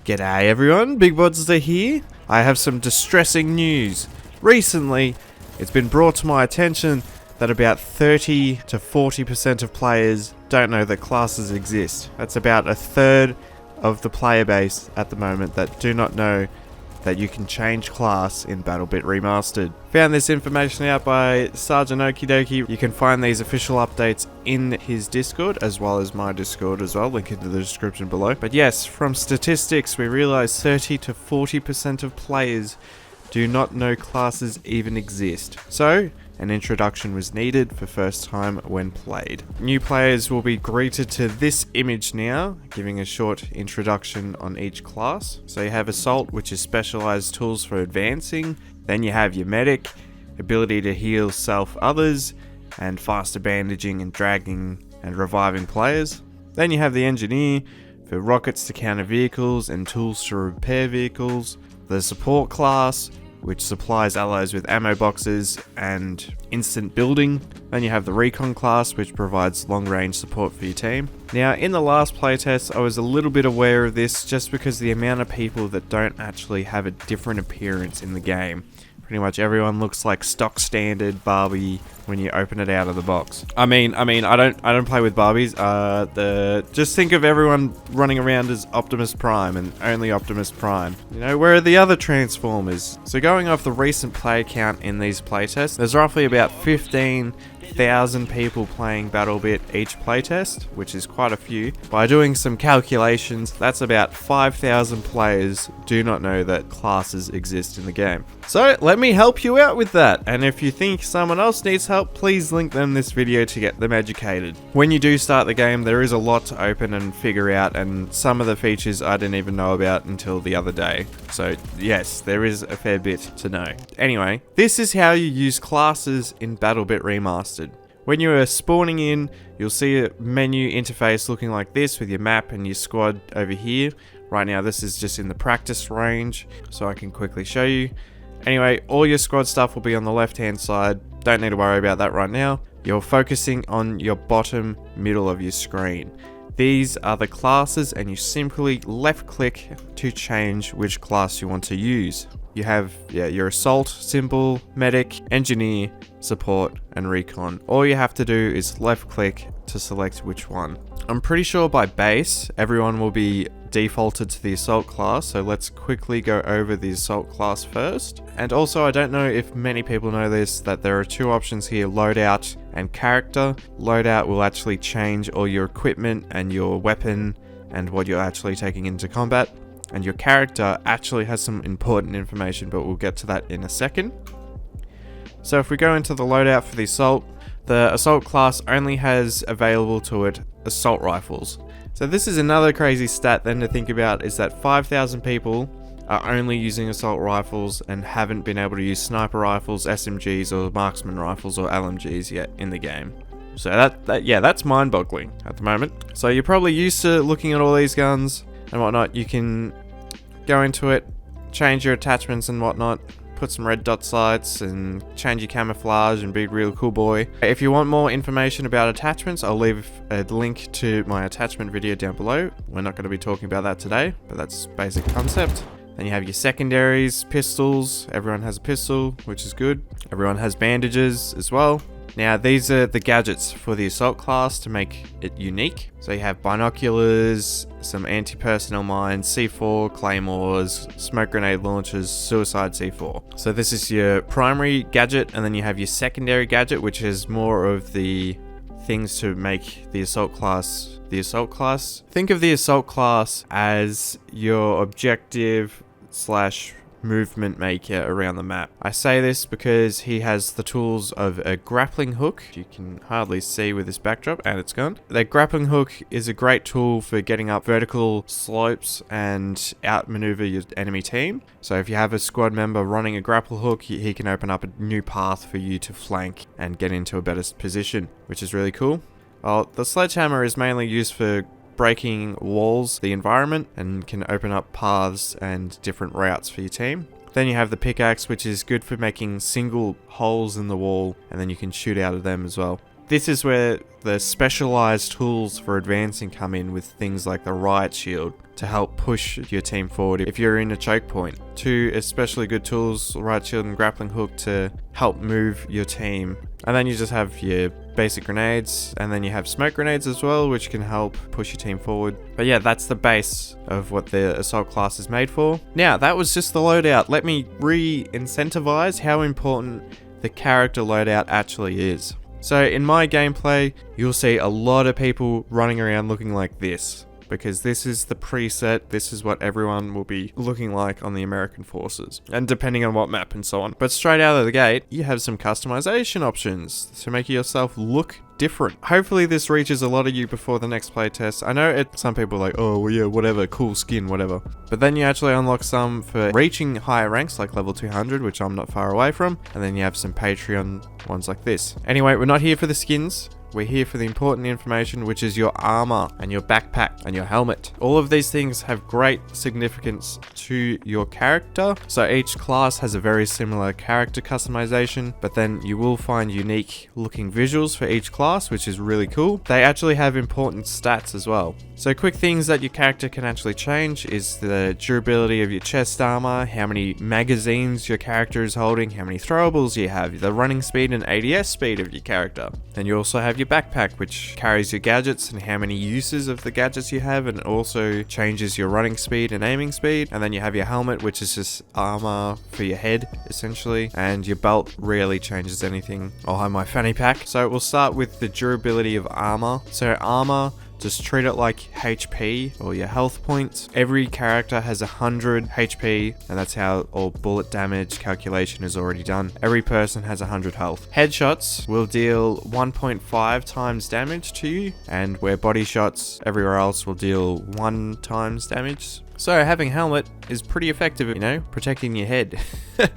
G'day everyone, Big Bodsta here. I have some distressing news. Recently, it's been brought to my attention that about 30 to 40% of players don't know that classes exist. That's about a third of the player base at the moment that do not know that you can change class in BattleBit Remastered. Found this information out by Sergeant Okidoki. You can find these official updates in his Discord as well as my Discord as well, link in the description below. But yes, from statistics we realize 30 to 40% of players do not know classes even exist. So, an introduction was needed for first time when played. New players will be greeted to this image now, giving a short introduction on each class. So you have Assault, which is specialized tools for advancing. Then you have your Medic, ability to heal self others, and faster bandaging and dragging and reviving players. Then you have the Engineer, for rockets to counter vehicles and tools to repair vehicles. The Support class, which supplies allies with ammo boxes and instant building. Then you have the Recon Class, which provides long-range support for your team. Now, in the last playtest, I was a little bit aware of this just because the amount of people that don't actually have a different appearance in the game. Pretty much everyone looks like stock standard Barbie when you open it out of the box. I mean, I don't play with Barbies. Just think of everyone running around as Optimus Prime and only Optimus Prime. You know, where are the other Transformers? So going off the recent play count in these playtests, there's roughly about 15,000 people playing BattleBit each playtest, which is quite a few. By doing some calculations, that's about 5,000 players do not know that classes exist in the game. So let me help you out with that, and if you think someone else needs help, please link them this video to get them educated. When you do start the game, there is a lot to open and figure out, and some of the features I didn't even know about until the other day. So yes, there is a fair bit to know. Anyway, this is how you use classes in BattleBit Remastered. When you are spawning in, you'll see a menu interface looking like this with your map and your squad over here. Right now this is just in the practice range, so I can quickly show you. Anyway, all your squad stuff will be on the left hand side. Don't need to worry about that right now. You're focusing on your bottom middle of your screen. These are the classes, and you simply left click to change which class you want to use. You have your Assault, Simple, Medic, Engineer, Support, and Recon. All you have to do is left click to select which one. I'm pretty sure by base, everyone will be defaulted to the Assault class, so let's quickly go over the Assault class first. And also, I don't know if many people know this, that there are two options here, Loadout and Character. Loadout will actually change all your equipment and your weapon and what you're actually taking into combat. And your character actually has some important information, but we'll get to that in a second. So if we go into the loadout for the Assault class only has available to it assault rifles. So this is another crazy stat then to think about, is that 5,000 people are only using assault rifles and haven't been able to use sniper rifles, SMGs, or marksman rifles or LMGs yet in the game. So that's mind-boggling at the moment. So you're probably used to looking at all these guns and whatnot. You can go into it, change your attachments and whatnot, put some red dot sights and change your camouflage and be a real cool boy. If you want more information about attachments, I'll leave a link to my attachment video down below. We're not going to be talking about that today, but that's basic concept. Then you have your secondaries, pistols. Everyone has a pistol, which is good. Everyone has bandages as well. Now, these are the gadgets for the Assault class to make it unique. So you have binoculars, some anti-personnel mines, C4, claymores, smoke grenade launchers, suicide C4. So this is your primary gadget, and then you have your secondary gadget, which is more of the things to make the Assault class the Assault class. Think of the Assault class as your objective / movement maker around the map. I say this because he has the tools of a grappling hook. You can hardly see with this backdrop, and it's gone. The grappling hook is a great tool for getting up vertical slopes and outmaneuver your enemy team. So if you have a squad member running a grapple hook, he can open up a new path for you to flank and get into a better position, which is really cool. Well, the sledgehammer is mainly used for breaking walls, the environment, and can open up paths and different routes for your team. Then you have the pickaxe, which is good for making single holes in the wall, and then you can shoot out of them as well. this is where the specialized tools for advancing come in, with things like the riot shield to help push your team forward if you're in a choke point. Two especially good tools, riot shield and grappling hook, to help move your team. And then you just have your basic grenades, and then you have smoke grenades as well, which can help push your team forward. But yeah, that's the base of what the assault class is made for. Now, that was just the loadout. Let me re-incentivize how important the character loadout actually is. So in my gameplay, you'll see a lot of people running around looking like this, because this is the preset, this is what everyone will be looking like on the American forces, and depending on what map and so on. But straight out of the gate, you have some customization options to make yourself look different. Hopefully this reaches a lot of you before the next playtest. I know some people are like, oh well, yeah, whatever, cool skin, whatever. But then you actually unlock some for reaching higher ranks, like level 200, which I'm not far away from. And then you have some Patreon ones like this. Anyway, we're not here for the skins. We're here for the important information, which is your armor and your backpack and your helmet. All of these things have great significance to your character. So each class has a very similar character customization, but then you will find unique looking visuals for each class, which is really cool. They actually have important stats as well. So quick things that your character can actually change is the durability of your chest armor, how many magazines your character is holding, how many throwables you have, the running speed and ADS speed of your character. Then you also have your backpack, which carries your gadgets and how many uses of the gadgets you have, and also changes your running speed and aiming speed. And then you have your helmet, which is just armor for your head essentially, and your belt rarely changes anything. I'll have my fanny pack. So we'll start with the durability of armor. So armor, just treat it like HP or your health points. Every character has 100 HP, and that's how all bullet damage calculation is already done. Every person has 100 health. Headshots will deal 1.5 times damage to you, and where body shots everywhere else will deal 1 times damage. So having helmet is pretty effective, you know, protecting your head.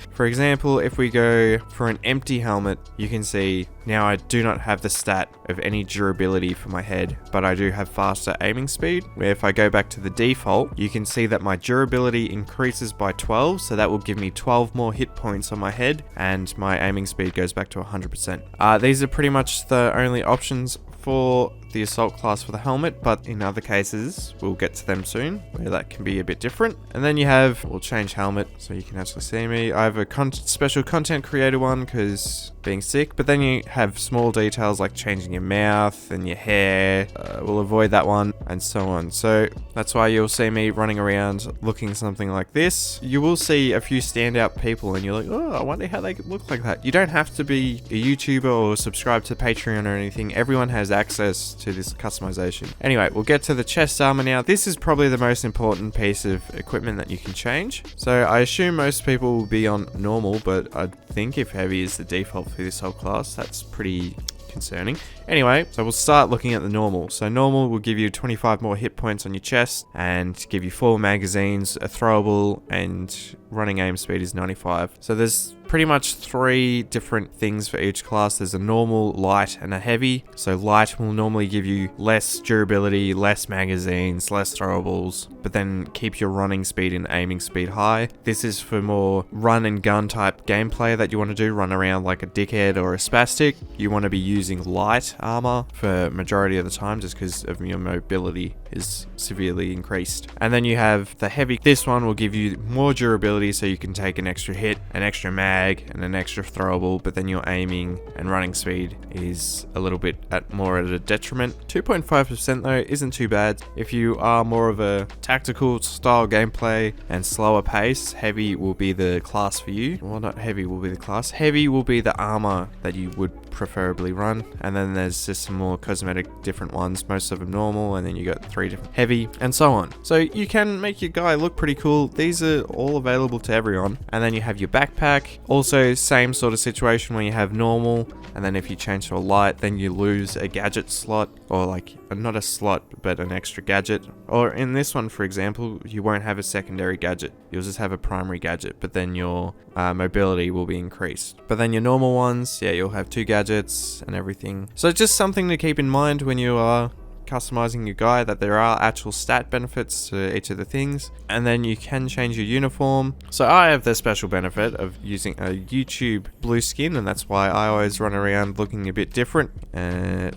For example, if we go for an empty helmet, you can see now I do not have the stat of any durability for my head, but I do have faster aiming speed. Where if I go back to the default, you can see that my durability increases by 12, so that will give me 12 more hit points on my head, and my aiming speed goes back to 100%. These are pretty much the only options for the assault class for the helmet, but in other cases, we'll get to them soon, where that can be a bit different. And then you have, we'll change helmet so you can actually see me. I have a special content creator one because being sick, but then you have small details like changing your mouth and your hair. We'll avoid that one, and so on. So that's why you'll see me running around looking something like this. You will see a few standout people and you're like, oh, I wonder how they look like that. You don't have to be a YouTuber or subscribe to Patreon or anything. Everyone has access to this customization. Anyway, we'll get to the chest armor now. This is probably the most important piece of equipment that you can change. So I assume most people will be on normal, but I think if heavy is the default for this whole class, that's pretty concerning. Anyway, so we'll start looking at the normal. So normal will give you 25 more hit points on your chest and give you 4 magazines, a throwable, and running aim speed is 95. So there's pretty much 3 different things for each class. There's a normal, light, and a heavy. So light will normally give you less durability, less magazines, less throwables, but then keep your running speed and aiming speed high. This is for more run and gun type gameplay that you want to do, run around like a dickhead or a spastic. You want to be using light armor for majority of the time just because of your mobility is severely increased. And then you have the heavy. This one will give you more durability so you can take an extra hit, an extra mag, and an extra throwable, but then your aiming and running speed is a little bit more at a detriment. 2.5% though isn't too bad. If you are more of a tactical style gameplay and slower pace, heavy will be the class for you. Well, not heavy will be the class. Heavy will be the armor that you would preferably run, and then there's just some more cosmetic different ones, most of them normal, and then you got 3 different heavy, and so on. So you can make your guy look pretty cool. These are all available to everyone. And then you have your backpack, also same sort of situation where you have normal, and then if you change to a light, then you lose a gadget slot, or like not a slot but an extra gadget. Or in this one, for example, you won't have a secondary gadget, you'll just have a primary gadget, but then your mobility will be increased. But then your normal ones, yeah, you'll have 2 gadgets and everything. So just something to keep in mind when you are customizing your guy that there are actual stat benefits to each of the things, and then you can change your uniform. So I have the special benefit of using a YouTube blue skin, and that's why I always run around looking a bit different.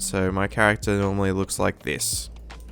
So my character normally looks like this.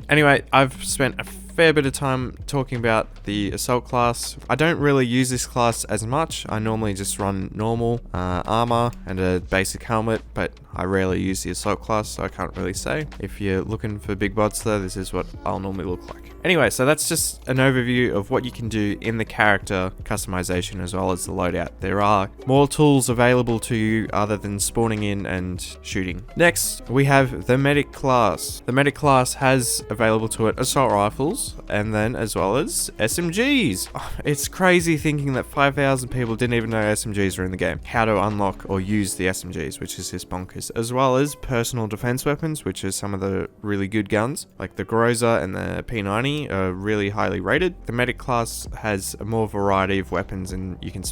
Anyway, I've spent a fair bit of time talking about the assault class. I don't really use this class as much. I normally just run normal armor and a basic helmet, but I rarely use the assault class, so I can't really say. If you're looking for big Bodsta, this is what I'll normally look like. Anyway, so that's just an overview of what you can do in the character customization as well as the loadout. There are more tools available to you other than spawning in and shooting. Next, we have the medic class. The medic class has available to it assault rifles, and then as well as SMGs. It's crazy thinking that 5,000 people didn't even know SMGs were in the game. How to unlock or use the SMGs, which is just bonkers. As well as personal defense weapons, which are some of the really good guns, like the Groza and the P90 are really highly rated. The medic class has a more variety of weapons and you can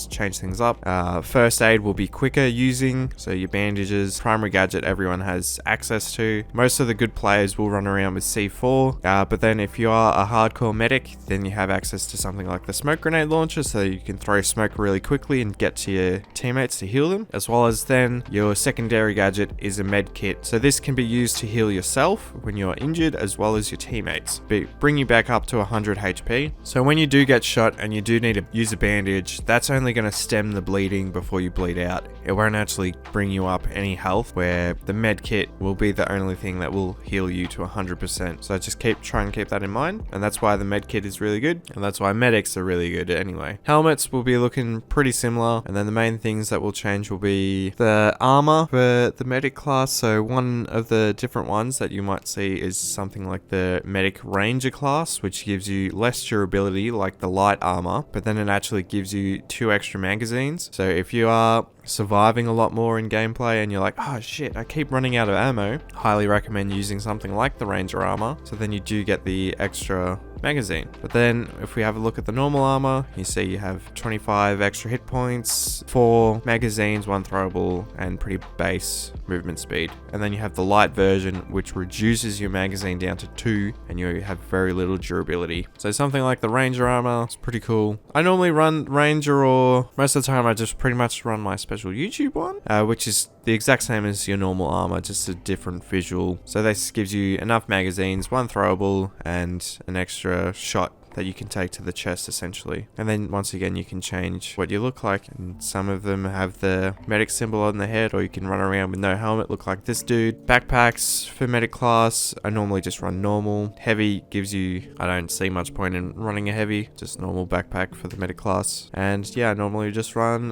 change things up. First aid will be quicker using, so your bandages, primary gadget everyone has access to. Most of the good players will run around with C4, but then if you are a hardcore medic, then you have access to something like the smoke grenade launcher, so you can throw smoke really quickly and get to your teammates to heal them. As well as then your secondary gadget is a med kit, so this can be used to heal yourself when you're injured as well as your teammates, bring you back up to 100 HP. So when you do get shot and you do need to use a bandage, that's only going to stem the bleeding before you bleed out. It won't actually bring you up any health, where the med kit will be the only thing that will heal you to 100%. So just try and keep that in mind, and that's why the med kit is really good, and that's why medics are really good anyway. Helmets will be looking pretty similar, and then the main things that will change will be the armor for the medic class. So one of the different ones that you might see is something like the medic ranger class, which gives you less durability like the light armor, but then it actually gives you 2 extra magazines. So if you are surviving a lot more in gameplay and you're like, oh shit, I keep running out of ammo, highly recommend using something like the ranger armor, so then you do get the extra magazine. But then if we have a look at the normal armor, you see you have 25 extra hit points, 4 magazines, 1 throwable, and pretty base movement speed. And then you have the light version, which reduces your magazine down to 2, and you have very little durability. So something like the ranger armor is pretty cool. I normally run ranger, or most of the time I just pretty much run my special YouTube one, which is the exact same as your normal armor, just a different visual. So this gives you enough magazines, 1 throwable, and an extra shot that you can take to the chest essentially. And then once again you can change what you look like, and some of them have the medic symbol on the head, or you can run around with no helmet, look like this dude. Backpacks for medic class, I normally just run normal. Heavy gives you, I don't see much point in running a heavy, just normal backpack for the medic class. And yeah, I normally just run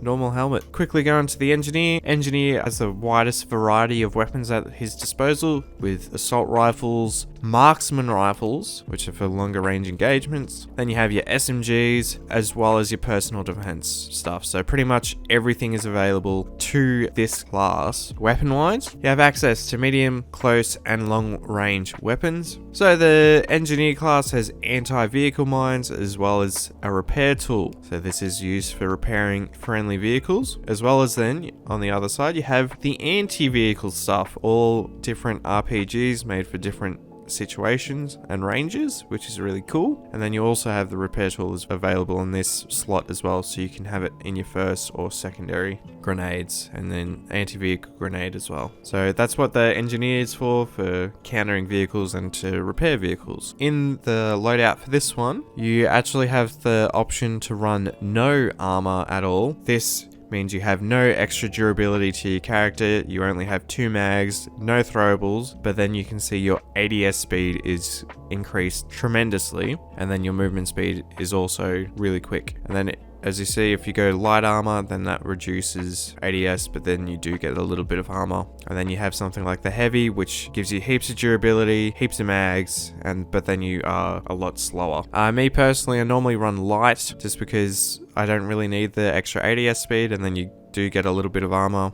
normal helmet. Quickly going to the engineer. Engineer has the widest variety of weapons at his disposal, with assault rifles, marksman rifles, which are for longer range engagements. Then you have your SMGs as well as your personal defense stuff. So pretty much everything is available to this class. Weapon wise, you have access to medium, close, and long range weapons. So the engineer class has anti-vehicle mines as well as a repair tool. So this is used for repairing friendly vehicles, as well as then on the other side you have the anti-vehicle stuff, all different RPGs made for different situations and ranges, which is really cool. And then you also have the repair tools available in this slot as well, so you can have it in your first or secondary grenades, and then anti-vehicle grenade as well. So that's what the engineer is for countering vehicles and to repair vehicles. In the loadout for this one, you actually have the option to run no armor at all. This means you have no extra durability to your character, you only have 2 mags, no throwables, but then you can see your ADS speed is increased tremendously, and then your movement speed is also really quick. And then as you see, if you go light armor, then that reduces ADS, but then you do get a little bit of armor. And then you have something like the heavy, which gives you heaps of durability, heaps of mags, but then you are a lot slower. Me personally, I normally run light just because I don't really need the extra ADS speed, and then you do get a little bit of armor.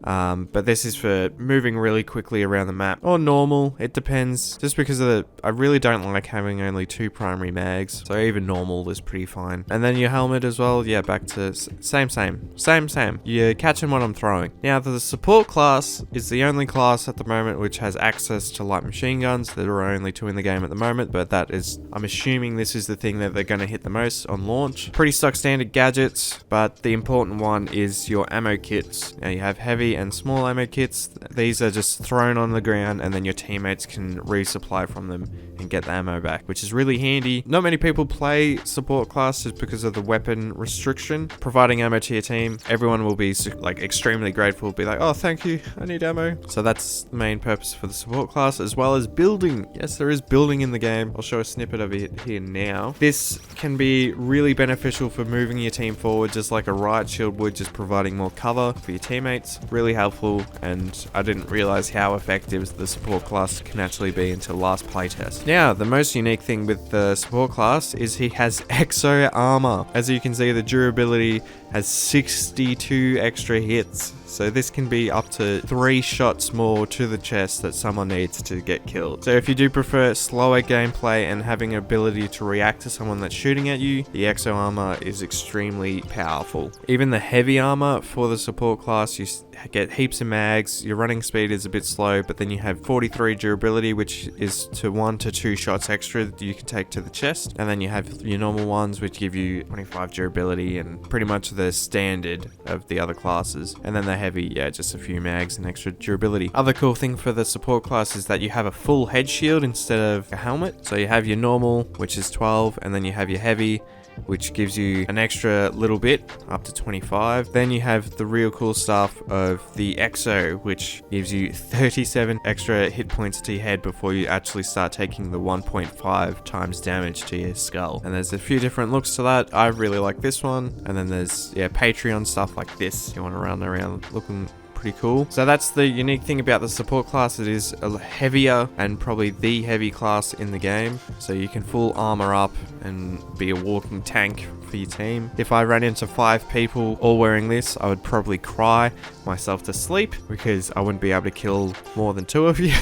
But this is for moving really quickly around the map, or normal, it depends. Just because of I really don't like having only 2 primary mags, so even normal is pretty fine. And then your helmet as well, yeah, back to same. You're catching what I'm throwing. Now the support class is the only class at the moment which has access to light machine guns. There are only 2 in the game at the moment, but that is, I'm assuming this is the thing that they're going to hit the most on launch. Pretty stock standard gadgets, but the important one is your ammo kits. Now you have heavy and small ammo kits. These are just thrown on the ground and then your teammates can resupply from them and get the ammo back, which is really handy. Not many people play support class just because of the weapon restriction. Providing ammo to your team, everyone will be like extremely grateful, be like, oh thank you, I need ammo. So that's the main purpose for the support class, as well as building. Yes, there is building in the game. I'll show a snippet of it here now. This can be really beneficial for moving your team forward, just like a riot shield would, just providing more cover for your teammates. Really helpful, and I didn't realize how effective the support class can actually be until last playtest. Now, the most unique thing with the support class is he has exo armor. As you can see, the durability has 62 extra hits. So this can be up to 3 shots more to the chest that someone needs to get killed. So if you do prefer slower gameplay and having ability to react to someone that's shooting at you, the exo armor is extremely powerful. Even the heavy armor for the support class, you get heaps of mags. Your running speed is a bit slow, but then you have 43 durability, which is to 1 to 2 shots extra that you can take to the chest. And then you have your normal ones, which give you 25 durability and pretty much the standard of the other classes. And then the heavy, yeah, just a few mags and extra durability. Other cool thing for the support class is that you have a full head shield instead of a helmet. So you have your normal, which is 12, and then you have your heavy, which gives you an extra little bit, up to 25. Then you have the real cool stuff of the EXO, which gives you 37 extra hit points to your head before you actually start taking the 1.5 times damage to your skull. And there's a few different looks to that. I really like this one. And then there's, yeah, Patreon stuff like this. You want to run around looking pretty cool. So that's the unique thing about the support class. It is a heavier and probably the heavy class in the game. So you can full armor up and be a walking tank for your team. If I ran into 5 people all wearing this, I would probably cry myself to sleep because I wouldn't be able to kill more than 2 of you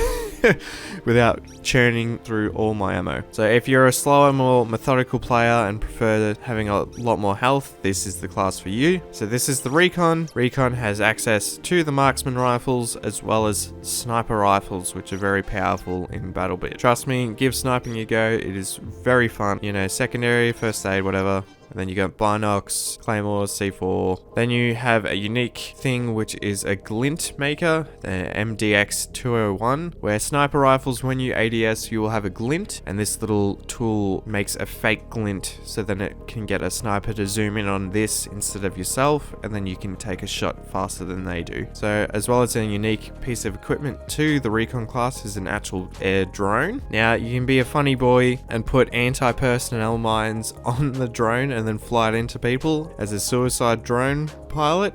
without churning through all my ammo. So if you're a slower, more methodical player and prefer having a lot more health, this is the class for you. So this is the Recon. Recon has access to the marksman rifles as well as sniper rifles, which are very powerful in BattleBit. Trust me, give sniping a go. It is very fun. You know, secondary, first aid, whatever. And then you got binocs, claymores, C4. Then you have a unique thing, which is a glint maker, the MDX 201, where sniper rifles, when you ADS, you will have a glint, and this little tool makes a fake glint, so then it can get a sniper to zoom in on this instead of yourself, and then you can take a shot faster than they do. So, as well as a unique piece of equipment to the Recon class is an actual air drone. Now, you can be a funny boy and put anti-personnel mines on the drone and then fly it into people as a suicide drone pilot.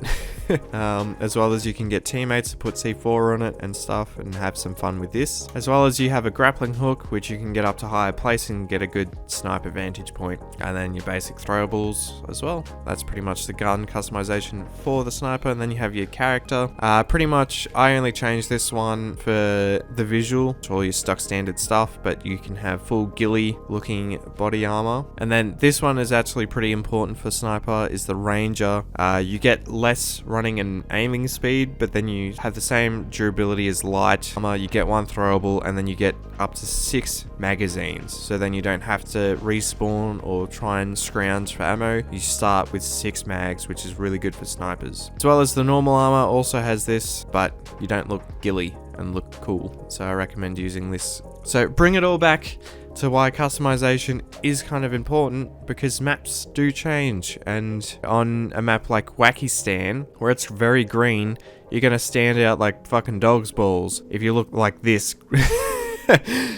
As well as you can get teammates to put C4 on it and stuff and have some fun with this. As well as you have a grappling hook, which you can get up to higher place and get a good sniper vantage point. And then your basic throwables as well. That's pretty much the gun customization for the sniper. And then you have your character. Pretty much, I only changed this one for the visual, to all your stock standard stuff, but you can have full ghillie looking body armor. And then this one is actually pretty important for sniper, is the ranger. You get less running and aiming speed, but then you have the same durability as light armor. You get 1 throwable, and then you get up to 6 magazines. So then you don't have to respawn or try and scrounge for ammo. You start with 6 mags, which is really good for snipers. As well as the normal armor also has this, but you don't look ghillie and look cool. So I recommend using this. So bring it all back to why customization is kind of important, because maps do change, and on a map like Wackistan, where it's very green, you're gonna stand out like fucking dog's balls if you look like this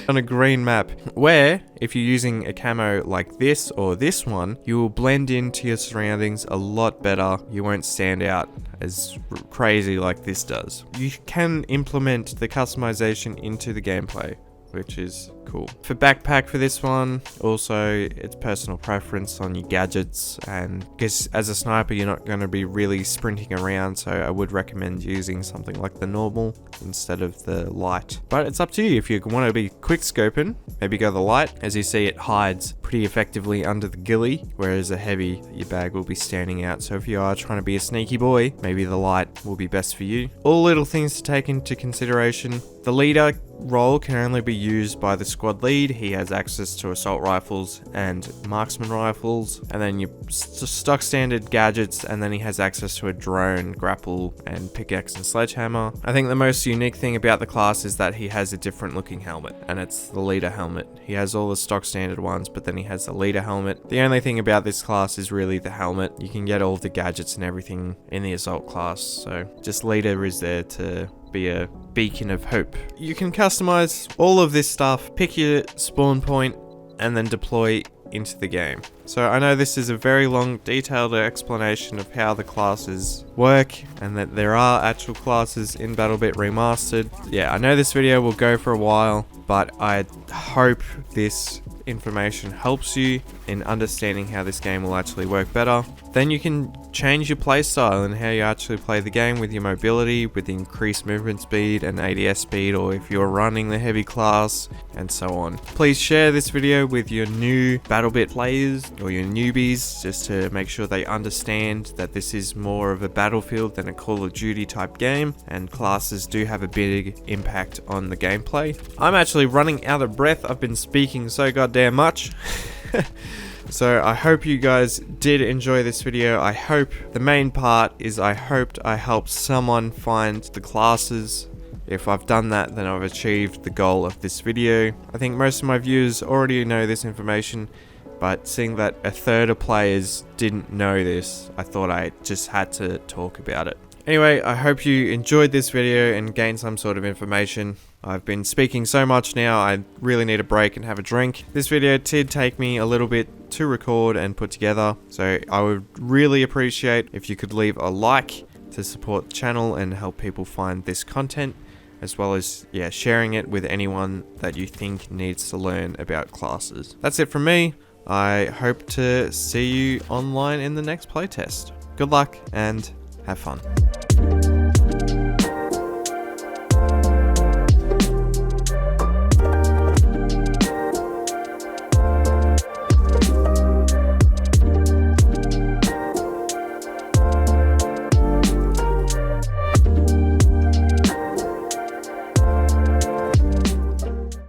on a green map. Where, if you're using a camo like this or this one, you will blend into your surroundings a lot better. You won't stand out as crazy like this does. You can implement the customization into the gameplay which is cool. For backpack for this one, also it's personal preference on your gadgets, and because as a sniper you're not going to be really sprinting around, so I would recommend using something like the normal instead of the light. But it's up to you. If you want to be quick scoping, maybe go the light. As you see, it hides pretty effectively under the ghillie, whereas a heavy, your bag will be standing out. So if you are trying to be a sneaky boy, maybe the light will be best for you. All little things to take into consideration. The leader role can only be used by the squad lead. He has access to assault rifles and marksman rifles, and then your stock standard gadgets, and then he has access to a drone, grapple, and pickaxe and sledgehammer. I think the most unique thing about the class is that he has a different looking helmet, and it's the leader helmet. He has all the stock standard ones, but then he has the leader helmet. The only thing about this class is really the helmet. You can get all the gadgets and everything in the assault class, so just leader is there to be a beacon of hope. You can customize all of this stuff, pick your spawn point, and then deploy into the game. So I know this is a very long, detailed explanation of how the classes work, and that there are actual classes in BattleBit Remastered. Yeah, I know this video will go for a while, but I hope this information helps you in understanding how this game will actually work better. Then you can change your playstyle and how you actually play the game with your mobility, with increased movement speed and ADS speed, or if you're running the heavy class, and so on. Please share this video with your new BattleBit players or your newbies, just to make sure they understand that this is more of a Battlefield than a Call of Duty type game, and classes do have a big impact on the gameplay. I'm actually running out of breath. I've been speaking so goddamn much. So I hope you guys did enjoy this video. I hope the main part is I hoped I helped someone find the classes. If I've done that, then I've achieved the goal of this video. I think most of my viewers already know this information, but seeing that a third of players didn't know this, I thought I just had to talk about it. Anyway, I hope you enjoyed this video and gained some sort of information. I've been speaking so much now, I really need a break and have a drink. This video did take me a little bit to record and put together, so I would really appreciate if you could leave a like to support the channel and help people find this content, as well as sharing it with anyone that you think needs to learn about classes. That's it from me. I hope to see you online in the next playtest. Good luck and have fun.